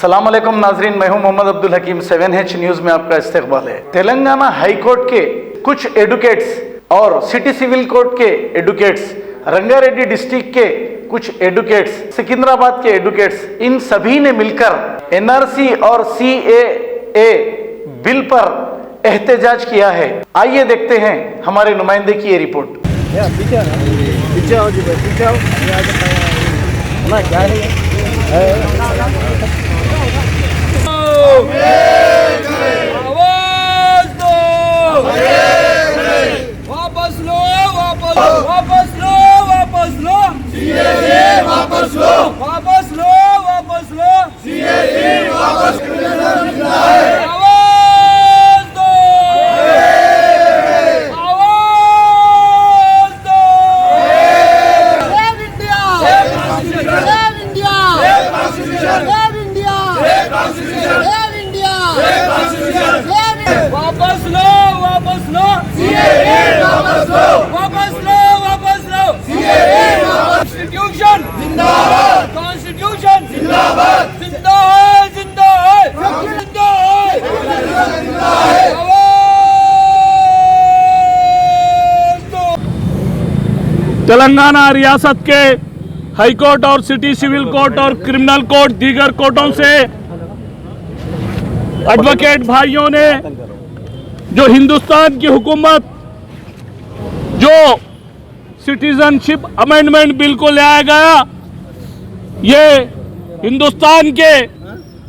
अस्सलाम वालेकुम नाजरीन, मैं हूं मोहम्मद अब्दुल हकीम। 7H न्यूज में आपका इस्तकबाल है। तेलंगाना हाई कोर्ट के कुछ एडवोकेट्स और सिटी सिविल कोर्ट के एडवोकेट्स, रंगारेड्डी डिस्ट्रिक्ट के कुछ एडवोकेट्स, सिकंदराबाद के एडवोकेट्स, इन सभी ने मिलकर NRC और CAA बिल पर एहतजाज किया है। आइए देखते हैं हमारे नुमाइंदे की ये रिपोर्ट। वापस लो, वापस लो, वापस लो, CAA वापस लो, वापस लो, वापस लो, CAA वापस आवाज दो, आवाज दो। Save India, save India, save constitution, save India, save constitution, save India, save constitution. वापस लो, वापस लो, CAA वापस लो, वापस लो, वापस लो, CAA वापस। कॉन्स्टिट्यूशन जिंदाबाद, कॉन्स्टिट्यूशन जिंदाबाद, जिंदा है, जिंदा है, जिंदा है, जिंदा है। तेलंगाना रियासत के हाई कोर्ट और सिटी सिविल कोर्ट और क्रिमिनल कोर्ट दीगर कोर्टों से एडवोकेट भाइयों ने जो हिंदुस्तान की हुकूमत जो सिटीजनशिप अमेंडमेंट बिल को लाया गया, ये हिंदुस्तान के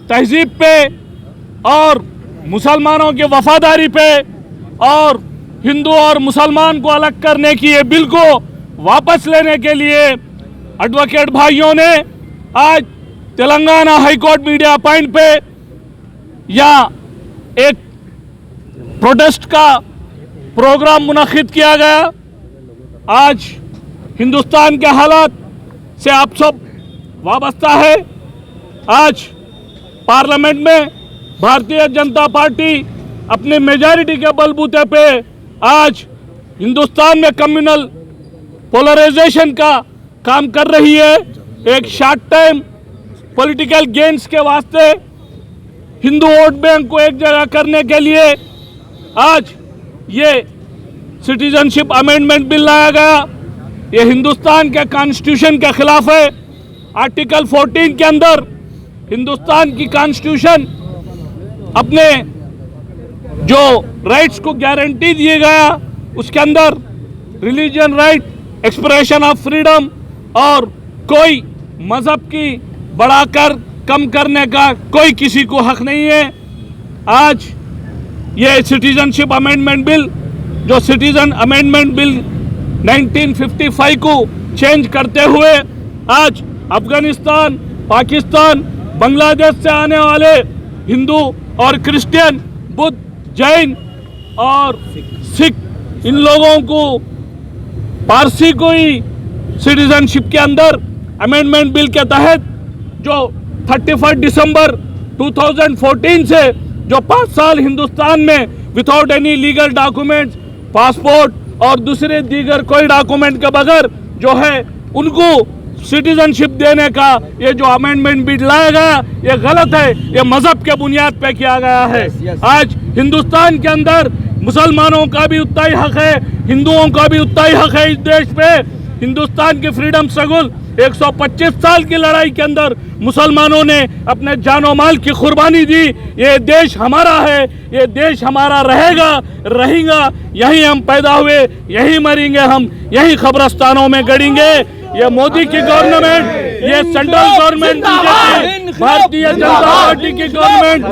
तहजीब पे और मुसलमानों की वफादारी पे और हिंदू और मुसलमान को अलग करने की ये बिल को वापस लेने के लिए एडवोकेट भाइयों ने आज Telangana high court media point पे या एक प्रोटेस्ट का प्रोग्राम मुनक्किद किया गया। आज हिंदुस्तान के हालात से आप सब वाबस्ता है। आज पार्लियामेंट में भारतीय जनता पार्टी अपने मेजॉरिटी के बलबूते पे आज हिंदुस्तान में कम्युनल पोलराइजेशन का काम कर रही है। एक शॉर्ट टाइम पॉलिटिकल गेन्स के वास्ते हिंदू वोट बैंक को एक जगह करने के लिए आज ये सिटीजनशिप अमेंडमेंट बिल लाया गया। ये हिंदुस्तान के कॉन्स्टिट्यूशन के खिलाफ है। आर्टिकल 14 के अंदर हिंदुस्तान की कॉन्स्टिट्यूशन अपने जो राइट्स को गारंटी दिए गया, उसके अंदर religion right, expression of freedom और कोई मजहब की बढ़ाकर कम करने का कोई किसी को हक नहीं है। आज ये सिटीजनशिप अमेंडमेंट बिल जो सिटीजन अमेंडमेंट बिल 1955 को चेंज करते हुए आज अफगानिस्तान, पाकिस्तान, बांग्लादेश से आने वाले हिंदू और क्रिश्चियन, बुद्ध, जैन और सिख, इन लोगों को, पारसी को ही सिटीजनशिप के अंदर अमेंडमेंट बिल के तहत जो 31 दिसंबर 2014 से जो 5 साल हिंदुस्तान में without any legal documents, passport और दूसरे दीगर कोई डॉक्यूमेंट के बगैर जो है उनको सिटीजनशिप देने का ये जो अमेंडमेंट बिल लाया गया, ये गलत है। ये मजहब के बुनियाद पे किया गया है। आज हिंदुस्तान के अंदर मुसलमानों का भी उतना ही हक है, हिंदुओं का भी उतना ही हक है। इस देश पे हिंदुस्तान की फ्रीडम स्ट्रगल 125 साल की लड़ाई के अंदर मुसलमानों ने अपने जानो माल की कुर्बानी दी। ये देश हमारा है, ये देश हमारा रहेगा। यहीं हम पैदा हुए, यहीं मरेंगे हम, यहीं कब्रिस्तानों में गड़ेंगे। ये मोदी की गवर्नमेंट, ये central government, Bharatiya Janata party की गवर्नमेंट,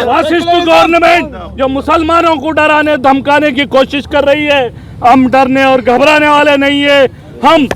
फासिस्ट गवर्नमेंट जो मुसलमानों को डराने धमकाने की कोशिश कर रही है, हम डरने और घबराने वाले नहीं है। हम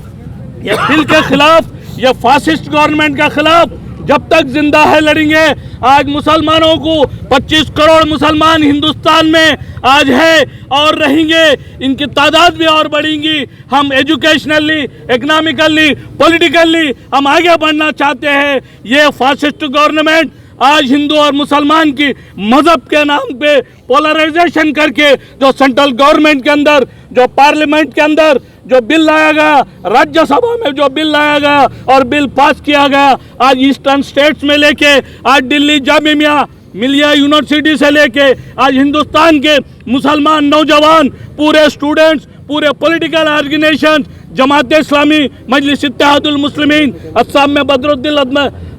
ये बिल के खिलाफ, ये फासिस्ट गवर्नमेंट के खिलाफ जब तक जिंदा है लड़ेंगे। आज मुसलमानों को 25 करोड़ मुसलमान हिंदुस्तान में आज है और रहेंगे। इनकी तादाद भी और बढ़ेंगी। हम एजुकेशनली, इकोनॉमिकली, पॉलिटिकली हम आगे बढ़ना चाहते हैं। ये फासिस्ट गवर्नमेंट आज हिंदू और मुसलमान की मजहब के नाम पे पोलराइजेशन करके जो सेंट्रल गवर्नमेंट के अंदर, जो पार्लियामेंट के अंदर जो बिल लाया गया, राज्यसभा में जो बिल लाया गया और बिल पास किया गया, आज ईस्टर्न स्टेट्स में लेके आज दिल्ली जामिया मिलिया यूनिवर्सिटी से लेके आज हिंदुस्तान के मुसलमान नौजवान, पूरे स्टूडेंट्स, पूरे पॉलिटिकल ऑर्गेनाइजेशन, जमात इस्लामी, मजलिस इत्तेहादुल मुस्लिमीन, अस्साम में बदरुद्दीन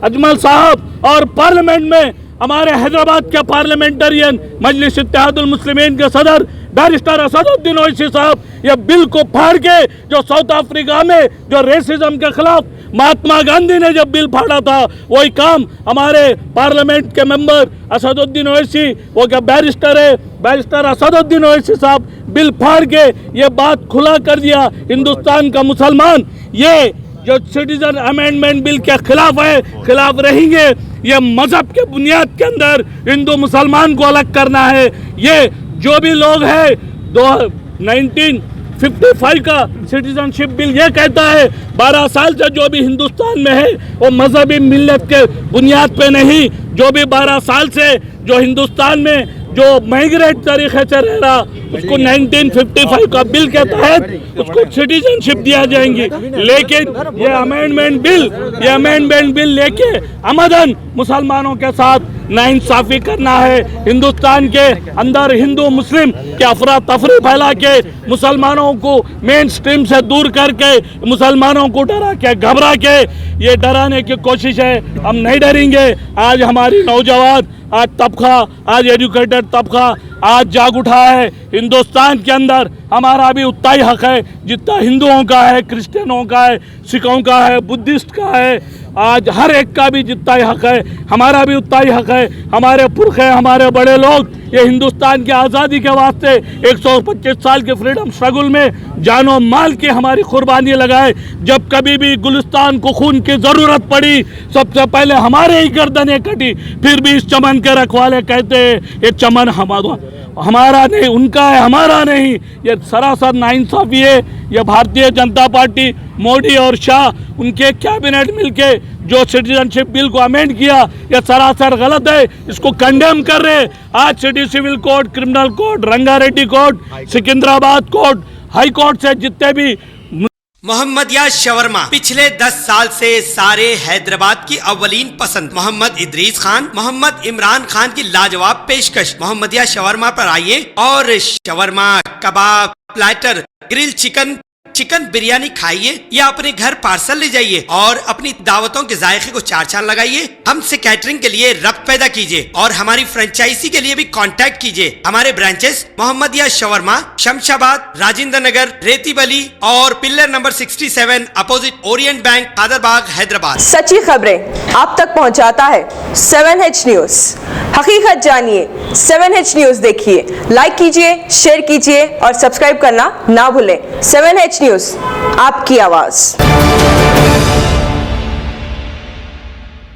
अजमल साहब और पार्लियामेंट में हमारे हैदराबाद के पार्लियामेंटेरियन, मजलिस इत्तेहादुल मुस्लिमीन के सदर बैरिस्टर असदुद्दीन ओवैसी साहब ये बिल को फाड़ के, जो साउथ अफ्रीका में जो रेसिज्म के खिलाफ महात्मा गांधी ने जब बिल फाड़ा था, वही काम हमारे पार्लियामेंट के मेंबर असदुद्दीन ओवैसी, वो क्या बैरिस्टर है, बैरिस्टर असदुद्दीन ओवैसी साहब बिल फाड़ के ये बात खुला कर दिया, हिंदुस्तान का मुसलमान ये जो सिटीजन अमेंडमेंट बिल के खिलाफ है, खिलाफ रहेंगे। ये मजहब के बुनियाद के अंदर हिंदू मुसलमान को अलग करना है। ये जो भी लोग हैं 1955 का सिटीजनशिप बिल ये कहता है 12 साल से जो भी हिंदुस्तान में है वो मजहबी मिल्लत के बुनियाद पे नहीं, जो भी 12 साल से जो हिंदुस्तान में जो माइग्रेट तरीके से रह रहा उसको 1955 का बिल के तहत उसको सिटीजनशिप दिया जाएंगी। लेकिन ये अमेंडमेंट बिल लेके अमदन मुसलमानों के साथ नाइंसाफी करना है। हिंदुस्तान के अंदर हिंदू मुस्लिम के अफरा तफरी फैला के मुसलमानों को मेन स्ट्रीम से दूर करके मुसलमानों को डरा के घबरा के ये डराने की कोशिश है। हम नहीं डरेंगे। आज हमारी नौजवान, आज तबका, आज एजुकेटेड तबका आज जाग उठा है। हिंदुस्तान के अंदर हमारा भी उतना ही हक है जितना हिंदुओं का है, क्रिश्चियनों का है, सिखों का है, बुद्धिस्ट का है। आज हर एक का भी जितना ही हक है, हमारा भी उतना ही हक है। हमारे पुरखे, हमारे बड़े लोग ये हिंदुस्तान की आज़ादी के वास्ते 125 साल के फ्रीडम स्ट्रगल में जानो माल की हमारी कुर्बानी लगाए। जब कभी भी गुलिस्तान को खून की ज़रूरत पड़ी, सबसे पहले हमारे ही गर्दनें कटी। फिर भी इस चमन के रखवाले कहते हैं ये चमन हमारा नहीं, उनका है, हमारा नहीं। ये सरासर नाइंसाफी है। ये भारतीय जनता पार्टी, मोदी और शाह, उनके कैबिनेट मिलके जो सिटीजनशिप बिल को अमेंड किया, यह सरासर गलत है। इसको कंडेम कर रहे। आज city civil court, criminal court, Rangareddy court, Secunderabad court, high court से जितने भी मोहम्मदिया शवरमा पिछले 10 साल से सारे हैदराबाद की अव्वलीन पसंद मोहम्मद इदरीस खान, मोहम्मद इमरान खान की लाजवाब पेशकश। मोहम्मदिया शवरमा पर आइए और शवरमा, कबाब, प्लेटर, ग्रिल चिकन बिरयानी खाइए या अपने घर पार्सल ले जाइए और अपनी दावतों के जायके को चार चांद लगाइए। हमसे कैटरिंग के लिए रब्त पैदा कीजिए और हमारी फ्रेंचाइजी के लिए भी कांटेक्ट कीजिए। हमारे ब्रांचेस मोहम्मदिया शवरमा, शमशाबाद, राजेंद्र नगर, रेती बली और pillar number 67 opposite Orient bank, Kadarbagh, Hyderabad. सच्ची खबरें आप तक पहुंचाता है 7H न्यूज। हकीकत जानिए, 7H न्यूज देखिए, लाइक कीजिए, शेयर कीजिए और सब्सक्राइब करना ना भूलें। 7H न्यूज, आपकी आवाज।